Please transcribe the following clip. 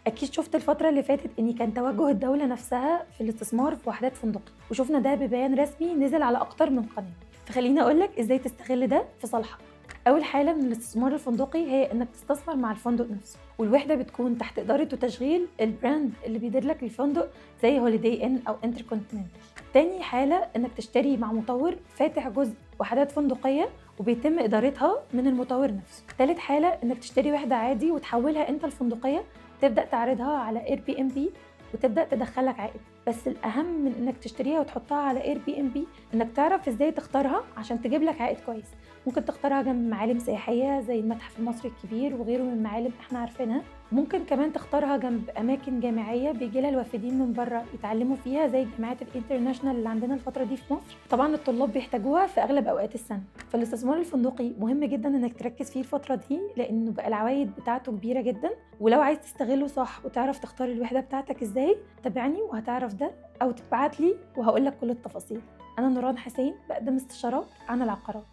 أكيد شُفت الفترة اللي فاتت إن كان توجُّه الدولة نفسها في الاستثمار في وحدات فندقية، وشُفنا ده ببيان رسمي نزل على أكتر من قناة، فخلّيني أقول لك إزاي تستغل ده في صالحك. أول حالة من الاستثمار الفندقي هي إنك تستثمر مع الفندق نفسه، والوحدة بتكون تحت إدارة وتشغيل الbrand اللي بيدير لك الفندق زي Holiday Inn أو Intercontinental. تاني حالة إنك تشتري مع مطوّر فاتح جزء وحدات فندقية وبيتم إدارتها من المطوّر نفسه. تالت حالة إنك تشتري وحدة عادي وتحوّلها أنت لفندقية، تبدأ تعرضها على Airbnb وتبدأ تدخّل لك عائد. بس الأهم من إنك تشتريها وتحطها على Airbnb إنك تعرف إزاي تختارها عشان تجيب لك عائد كويس. ممكن تختارها جنب معالم سياحية زي المتحف المصري الكبير وغيره من معالم إحنا عارفينها. ممكن كمان تختارها جنب أماكن جامعية بيجي لها الوافدين من برّه يتعلموا فيها زي الجامعات الInternational اللي عندنا الفترة دي في مصر. طبعًا الطلاب بيحتاجوها في أغلب أوقات السنة. فالاستثمار الفندقي مهم جدًا إنك تركّز فيه الفترة دي لإنه بقى العوايد بتاعته كبيرة جدًا، ولو عايز تستغله صح وتعرف تختار الوحدة بتاعتك إزاي، تابعني وهتعرف ده أو تبعت لي وهاقول لك كل التفاصيل. أنا نوران حسين باقدم استشارات عن العقارات.